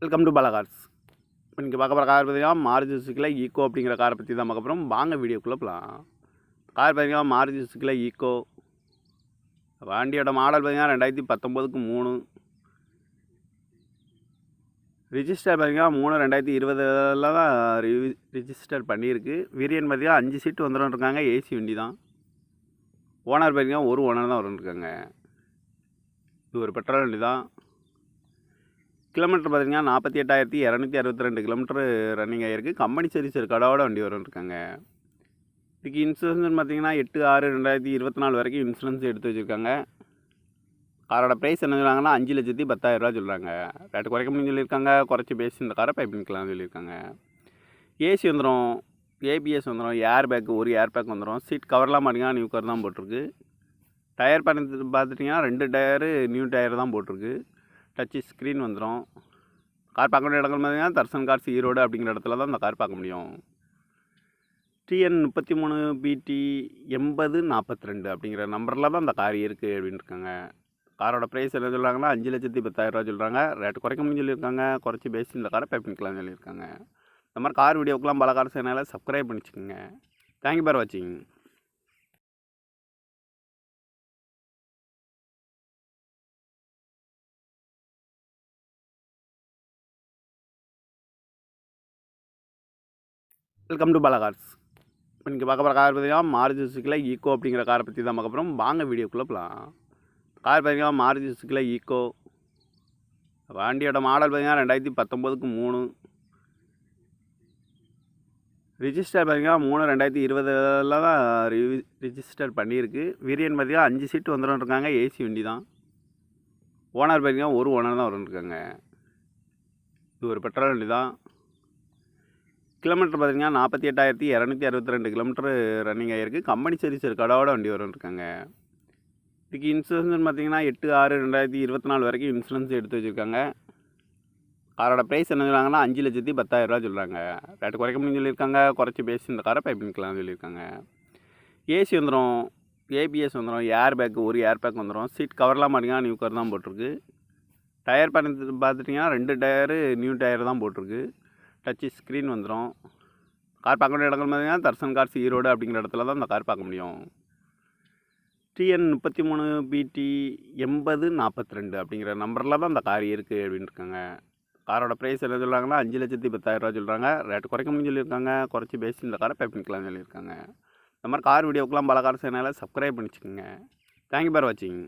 Welcome to Bala cars. இப்போ நீங்கள் பார்க்க போகிற கார் பார்த்தீங்கன்னா மாருதி சுசுக்கியில் ஈக்கோ அப்படிங்கிற காரை பற்றி தான் பார்க்க போகிறோம். வாங்க வீடியோக்குள்ளே போகலாம். கார் பார்த்தீங்கன்னா மாருதி சுசுக்கியில் ஈக்கோ. வண்டியோட மாடல் பார்த்தீங்கன்னா 2019க்கு 3. ரிஜிஸ்டர் பார்த்தீங்கன்னா 3/2020 தான் ரிஜிஸ்டர் பண்ணியிருக்கு. வேரியன்ட் பார்த்தீங்கன்னா 5 சீட்டு வந்துடும் இருக்காங்க. ஏசி வண்டி தான். ஓனர் பார்த்தீங்கன்னா ஒரு ஓனர் தான் வந்துருக்காங்க. இது ஒரு பெட்ரோல் வண்டி தான். கிலோமீட்டர் பார்த்தீங்கன்னா 48,262 கிலோமீட்டர் ரன்னிங் ஆகிருக்கு. கம்பெனி சர்வீஸ் கடவோட வண்டி இருக்காங்க. இதுக்கு இன்சூரன்ஸ் பார்த்தீங்கன்னா 8/6/2024 வரைக்கும் இன்சூரன்ஸ் எடுத்து வச்சுருக்காங்க. காரோட ப்ரைஸ் என்ன சொல்கிறாங்கன்னா 5,10,000 சொல்கிறாங்க. ரேட்டு குறைக்க முடியும்னு சொல்லியிருக்காங்க. குறைச்சி பேசி இந்த காரை பைப்பிங்கலாம் சொல்லியிருக்காங்க. ஏசி வந்துடும், ஏபிஎஸ் வந்துடும், ஏர் பேக் ஒரு ஏர் பேக் வந்துடும். சீட் கவர்லாம் பார்த்தீங்கன்னா நியூ கவர் தான் போட்டிருக்கு. டயர் பார்த்துட்டிங்கன்னா 2 டயரு நியூ டயர் தான் போட்டிருக்கு. டச்சு ஸ்க்ரீன் வந்துடும். கார் பார்க்க வேண்டிய இடங்கள் பார்த்தீங்கன்னா தர்சன் கார்ஸ் ஈரோடு அப்படிங்கிற இடத்துல தான் இந்த கார் பார்க்க முடியும். TN 33 BT 8042 அப்படிங்கிற நம்பரில் தான் இந்த கார் இருக்குது அப்படின்னு இருக்காங்க. காரோட ப்ரைஸ் என்ன சொல்கிறாங்கன்னா 5,10,000 சொல்கிறாங்க. ரேட்டு குறைக்க முடியும்னு சொல்லியிருக்காங்க. குறைச்சி பேசி இந்த காரை பைப்பிங்கலாம் சொல்லியிருக்காங்க. இந்த மாதிரி கார் வீடியோக்கெலாம் பல கார் சேனலை சப்ஸ்கிரைப் பண்ணிச்சுக்கோங்க. தேங்க்யூ ஃபார் வாட்சிங். Welcome to Bala cars. இப்போ நீங்கள் பார்க்க போகிற கார் பார்த்தீங்கன்னா மாருதி சுசுக்கியில் ஈக்கோ அப்படிங்கிற காரை பற்றி தான் பார்க்க போகிறோம். வாங்க வீடியோக்குள்ளே போகலாம். கார் பார்த்தீங்கன்னா மாருதி சுசுக்கியில் ஈக்கோ. வண்டியோட மாடல் பார்த்தீங்கன்னா 2019க்கு 3. ரிஜிஸ்டர் பார்த்தீங்கன்னா 3/2020 தான் ரிஜிஸ்டர் பண்ணியிருக்கு. வேரியன்ட் பார்த்தீங்கன்னா 5 சீட்டு வந்துடும் இருக்காங்க. ஏசி வண்டி தான். ஓனர் பார்த்தீங்கன்னா ஒரு ஓனர் தான் வந்துருக்காங்க. இது ஒரு பெட்ரோல் வண்டி தான். கிலோமீட்டர் பார்த்தீங்கன்னா 48,262 கிலோமீட்டர் ரன்னிங் ஆகிருக்கு. கம்பெனி சர்வீஸ் கடவோட வண்டி இருக்காங்க. இதுக்கு இன்சூரன்ஸ் பார்த்தீங்கன்னா 8/6/2024 வரைக்கும் இன்சூரன்ஸ் எடுத்து வச்சுருக்காங்க. காரோட ப்ரைஸ் என்ன சொல்கிறாங்கன்னா 5,10,000 சொல்கிறாங்க. ரேட்டு குறைக்க முடியும்னு சொல்லியிருக்காங்க. குறைச்சி பேசி இந்த காரை பைப்பிங்கலாம் சொல்லியிருக்காங்க. ஏசி வந்துடும், ஏபிஎஸ் வந்துடும், ஏர் பேக் ஒரு ஏர் பேக் வந்துடும். சீட் கவர்லாம் பார்த்தீங்கன்னா நியூ கவர் தான் போட்டிருக்கு. டயர் பார்த்துட்டிங்கன்னா 2 டயரு நியூ டயர் தான் போட்டிருக்கு. டச்சு ஸ்க்ரீன் வந்துடும். கார் பார்க்க வேண்டிய இடங்கள் பார்த்தீங்கன்னா தர்சன் கார்ஸ் ஈரோடு அப்படிங்கிற இடத்துல தான் இந்த கார் பார்க்க முடியும். TN 33 BT 8042 அப்படிங்கிற நம்பரில் தான் இந்த கார் இருக்குது அப்படின்னு இருக்காங்க. காரோட ப்ரைஸ் என்ன சொல்கிறாங்கன்னா 5,10,000 சொல்கிறாங்க. ரேட்டு குறைக்க முடியும்னு சொல்லியிருக்காங்க. குறைச்சி பேசி இந்த காரை பைப்பிங்கலாம் சொல்லியிருக்காங்க. இந்த மாதிரி கார் வீடியோக்கெலாம் பல கார் சேனலை சப்ஸ்கிரைப் பண்ணிச்சுக்கோங்க. தேங்க்யூ ஃபார் வாட்சிங்.